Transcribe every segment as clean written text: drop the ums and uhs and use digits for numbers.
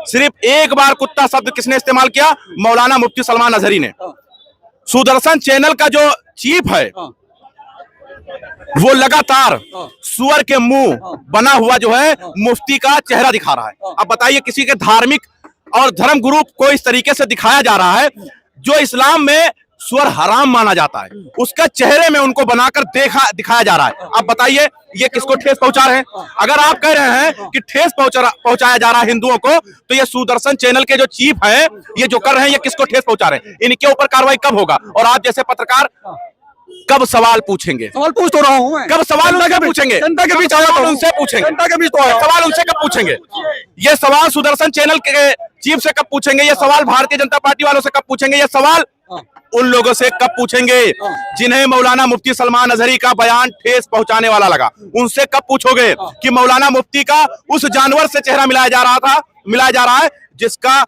सिर्फ एक बार कुत्ता शब्द किसने इस्तेमाल किया? मौलाना मुफ्ती सलमान अजहरी ने। सुदर्शन चैनल का जो चीफ है वो लगातार सुअर के मुंह बना हुआ जो है मुफ्ती का चेहरा दिखा रहा है। अब बताइए, किसी के धार्मिक और धर्म गुरु को इस तरीके से दिखाया जा रहा है जो इस्लाम में सुअर हराम माना जाता है, उसका चेहरे में उनको बनाकर दिखाया जा रहा है। अब बताइए ये किसको ठेस पहुंचा रहे हैं? अगर आप कह रहे हैं कि ठेस पहुंचाया जा रहा है हिंदुओं को, तो ये सुदर्शन चैनल के जो चीफ हैं ये जो कर रहे हैं ये किसको ठेस पहुंचा रहे हैं? इनके ऊपर कार्रवाई कब होगा? और आप जैसे पत्रकार कब सवाल पूछेंगे? सवाल पूछ तो रहा हूं मैं। कब सवाल उनसे पूछेंगे? जनता के बीच आया तो उनसे पूछेंगे। जनता के बीच तो आया सवाल उनसे कब पूछेंगे? ये सवाल सुदर्शन चैनल के चीफ से कब पूछेंगे? ये सवाल भारतीय जनता पार्टी वालों से कब पूछेंगे? ये सवाल उन लोगों से कब पूछेंगे जिन्हें मौलाना मुफ्ती सलमान अजहरी का बयान ठेस पहुंचाने वाला लगा? उनसे कब पूछोगे कि मौलाना मुफ्ती का उस जानवर से चेहरा मिलाया जा रहा है जिसका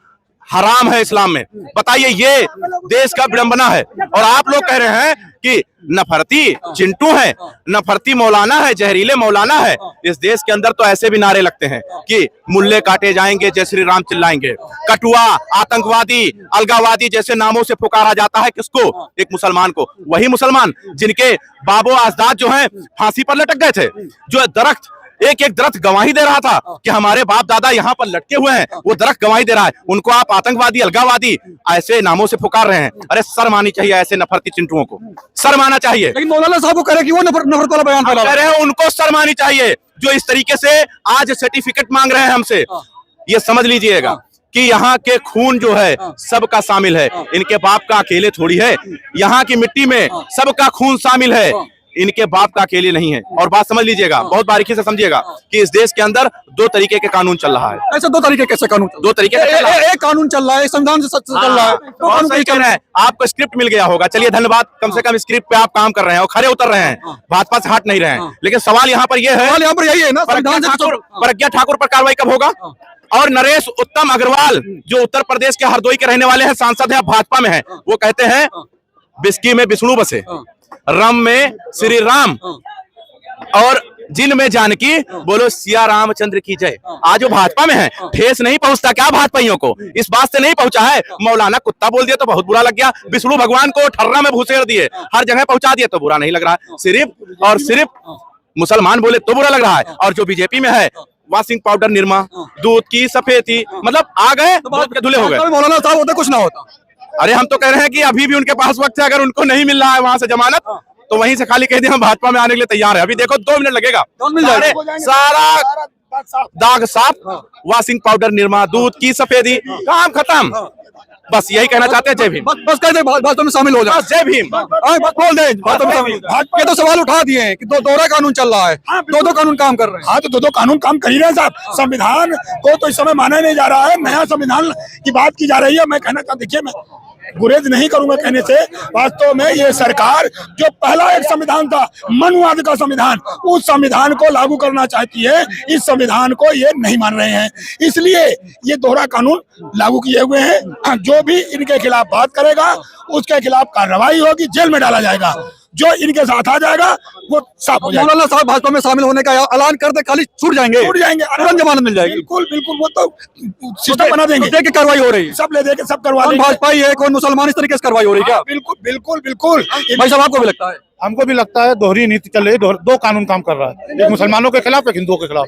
हराम है इस्लाम में? बताइए, ये देश का विडंबना है। और आप लोग कह रहे हैं कि नफरती चिंटू है, नफरती मौलाना है, जहरीले मौलाना है। इस देश के अंदर तो ऐसे भी नारे लगते हैं कि मुल्ले काटे जाएंगे, जय श्री राम चिल्लाएंगे। कटुआ, आतंकवादी, अलगावादी जैसे नामों से पुकारा जाता है किसको? एक मुसलमान को। वही मुसलमान जिनके बाबो अजदाद जो हैं फांसी पर लटक गए थे, जो दरख्त एक एक दरख्त गवाही दे रहा था कि हमारे बाप दादा यहाँ पर लटके हुए हैं, वो दरख्त गवाही दे रहा है, उनको आप आतंकवादी, अलगावादी ऐसे नामों से पुकार रहे हैं। अरे शर्म आनी चाहिए ऐसे नफरती चिंटुओं को, शर्म आना चाहिए। लेकिन मौलाना साहब को कह रहे कि वो नफरत वाला बयान फैला रहे हैं, उनको शर्म आनी चाहिए जो इस तरीके से आज सर्टिफिकेट मांग रहे हैं हमसे। ये समझ लीजिएगा कि यहाँ के खून जो है सबका शामिल है, इनके बाप का अकेले थोड़ी है। यहाँ की मिट्टी में सबका खून शामिल है, इनके बाप का अकेले नहीं है। और बात समझ लीजिएगा, बहुत बारीकी से समझिएगा कि इस देश के अंदर दो तरीके के कानून चल रहा है। ऐसे दो तरीके कैसे कानून? दो तरीके एक कानून चल रहा है, संविधान से चल रहा है, तो कानून सही कह रहे हैं। आपको स्क्रिप्ट मिल गया होगा, चलिए धन्यवाद, कम से कम स्क्रिप्ट पे आप काम कर रहे हैं और खरे उतर रहे हैं, भाजपा से हट नहीं रहे हैं। लेकिन सवाल यहाँ पर यह है, यहाँ पर यही है ना, प्रज्ञा ठाकुर पर कार्रवाई कब होगा? और नरेश उत्तम अग्रवाल जो उत्तर प्रदेश के हरदोई के रहने वाले हैं, सांसद हैं, भाजपा में हैं, वो कहते हैं बिस्की में विष्णु बसे, रम में श्री राम और जिन में जानकी, बोलो सिया रामचंद्र की जय। आज वो भाजपा में है, ठेस नहीं पहुंचता क्या भाजपाइयों को? इस बात से नहीं पहुंचा है। मौलाना कुत्ता बोल दिया तो बहुत बुरा लग गया, विष्णु भगवान को ठर्रा में भूसेड़ दिए, हर जगह पहुंचा दिया तो बुरा नहीं लग रहा है। सिर्फ और सिर्फ मुसलमान बोले तो बुरा लग रहा है। और जो बीजेपी में है, वॉशिंग पाउडर निरमा, दूध की सफेदी, मतलब आ गए के धुले हो गए। मौलाना साहब होते कुछ ना होता। अरे हम तो कह रहे हैं कि अभी भी उनके पास वक्त है, अगर उनको नहीं मिल रहा है वहां से जमानत तो वहीं से खाली कह दिया हम भाजपा में आने के लिए तैयार है। अभी देखो 2 मिनट लगेगा, सारा दाग साफ, वॉशिंग पाउडर निरमा, दूध की सफेदी, काम खत्म। बस यही कहना चाहते हैं। जय भीम। बस कह दे, भाजपा में शामिल हो जाए। जय भीम, बोल दे। ये तो सवाल उठा दिए हैं कि दोहरा कानून चल रहा है, दो कानून काम कर रहे हैं। हाँ, तो दो कानून काम कर ही रहे हैं साहब। संविधान को तो इस समय माना नहीं जा रहा है, नया संविधान की बात की जा रही है। मैं कहना चाहता, देखिए मैं गुरेज नहीं करूंगा कहने से, वास्तव में ये सरकार जो पहला एक संविधान था मनुवाद का संविधान, उस संविधान को लागू करना चाहती है। इस संविधान को ये नहीं मान रहे हैं, इसलिए ये दोहरा कानून लागू किए हुए हैं। जो भी इनके खिलाफ बात करेगा उसके खिलाफ कार्रवाई होगी, जेल में डाला जाएगा। जो इनके साथ आ जाएगा वो साफ हो जाएगा। मौलाना साहब भाजपा में शामिल होने का ऐलान करते खाली छूट जाएंगे, तुरंत जमानत मिल जाएगी। बिल्कुल बिल्कुल, वो तो सिस्टम बना देंगे। देख के कार्रवाई हो रही है, सब ले दे के सब करवा देंगे। भाजपा ही है, कौन मुसलमान, इस तरीके से कार्रवाई हो रही है क्या? बिल्कुल बिल्कुल बिल्कुल। भाई साहब आपको भी लगता है? हमको भी लगता है दोहरी नीति चल रही है, दो कानून काम कर रहा है, एक मुसलमानों के खिलाफ, एक हिंदुओं के खिलाफ।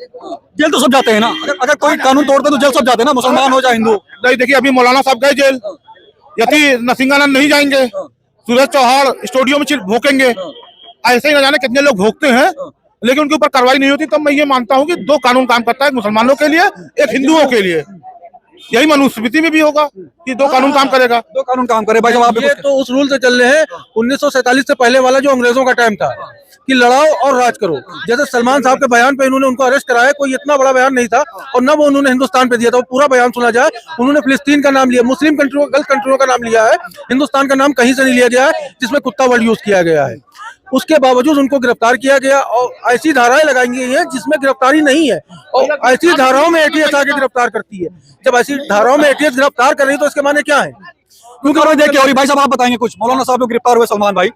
जेल तो सब जाते हैं ना, अगर कोई कानून तोड़ते तो जेल सब जाते हैं ना, मुसलमान हो चाहे हिंदू। नहीं, देखिए अभी मौलाना साहब गए जेल, यदि नरसिंहानंद नहीं जाएंगे, सूरज चौहान स्टूडियो में भोंकेंगे, ऐसे ही न जाने कितने लोग भोंकते हैं, लेकिन उनके ऊपर कार्रवाई नहीं होती। तब मैं ये मानता हूँ कि दो कानून काम करता है, एक मुसलमानों के लिए, एक हिंदुओं के लिए। यही मनुस्मृति में भी होगा कि दो कानून काम करेगा, दो कानून काम करे। भाई साहब ये तो उस रूल से चल रहे हैं 1947 से पहले वाला, जो अंग्रेजों का टाइम था कि लड़ाओ और राज करो। जैसे सलमान साहब के बयान पे इन्होंने उनको अरेस्ट कराया, कोई इतना बड़ा बयान नहीं था और न वो उन्होंने हिंदुस्तान पे दिया था। वो पूरा बयान सुना जाए, उन्होंने फिलिस्तीन का नाम लिया, मुस्लिम कंट्रियों, गल्फ कंट्रियों का नाम लिया है, हिंदुस्तान का नाम कहीं से नहीं लिया गया है जिसमें कुत्ता वर्ड यूज किया गया है। उसके बावजूद उनको गिरफ्तार किया गया और ऐसी धाराएं लगाई गई हैं जिसमें गिरफ्तारी नहीं है, और ऐसी धाराओं में एटीएस आके गिरफ्तार करती है। जब ऐसी धाराओं में एटीएस गिरफ्तार कर रही है तो इसके माने क्या है? क्योंकि देख के, और भाई साहब आप बताएंगे कुछ, मौलाना साहब जो गिरफ्तार हुए सलमान भाई,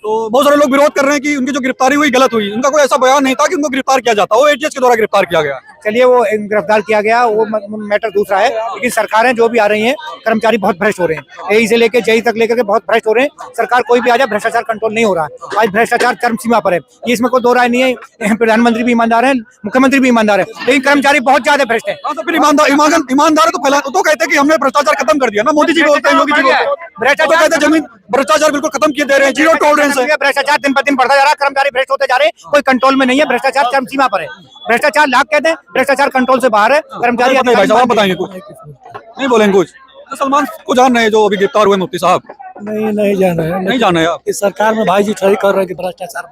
तो बहुत सारे लोग विरोध कर रहे हैं कि उनकी जो गिरफ्तारी हुई गलत हुई, उनका कोई ऐसा बयान नहीं था कि उनको गिरफ्तार किया जाता, वो एटीएस के द्वारा गिरफ्तार किया गया। चलिए वो गिरफ्तार किया गया, वो मैटर दूसरा है। लेकिन सरकारें जो भी आ रही हैं, कर्मचारी बहुत भ्रष्ट हो रहे हैं। एई से लेकर जेई तक लेकर के बहुत भ्रष्ट हो रहे हैं। सरकार कोई भी आ जाए, भ्रष्टाचार कंट्रोल नहीं हो रहा है। आज भ्रष्टाचार चरम सीमा पर है, ये इसमें कोई दो राय नहीं है। प्रधानमंत्री भी ईमानदार है, मुख्यमंत्री भी ईमानदार है, लेकिन कर्मचारी बहुत ज्यादा भ्रष्ट है। हाँ, तो फिर ईमानदार तो फैला तो कहते हैं कि हमने भ्रष्टाचार खत्म कर दिया ना। मोदी जी बोलते हैं, योगी जी बोलते हैं भ्रष्टाचार कहते हैं जमीन भ्रष्टाचार बिल्कुल खत्म किए दे रहे हैं, जीरो टॉलरेंस है। भ्रष्टाचार दिन पर दिन बढ़ता जा रहा है, कर्मचारी भ्रष्ट होते जा रहे हैं, कोई कंट्रोल में नहीं है। भ्रष्टाचार चरम सीमा पर है। भ्रष्टाचार लाख कहते हैं, भ्रष्टाचार कंट्रोल से बाहर है। कर्मचारी भाई साहब आप बताएंगे कुछ? नहीं बोलेंगे कुछ? तो सलमान को जान रहे हैं जो अभी गिरफ्तार हुए मुफ्ती साहब? नहीं जान रहे हैं। नहीं जान रहे आप? इस सरकार में भाई जी सही कर रहे हैं कि भ्रष्टाचार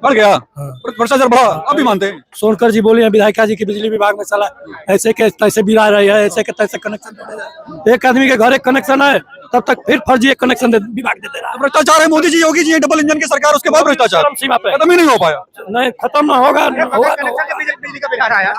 बढ़ गया। भ्रष्टाचार बढ़ा, आप भी मानते हैं? सोनकर जी बोले हैं विधायिका जी की बिजली विभाग में साला ऐसे के तैसे बिला रही है, ऐसे के तैसे कनेक्शन। एक आदमी के घर एक कनेक्शन है, तब तक फिर फर्जी एक कनेक्शन विभाग दे रहा है। भ्रष्टाचार है, मोदी जी योगी जी डबल इंजन की सरकार, उसके बाद भ्रष्टाचार सीमा पे खत्म ही नहीं हो पाया। नहीं खत्म ना होगा। बिजली का बिल आ रहा है।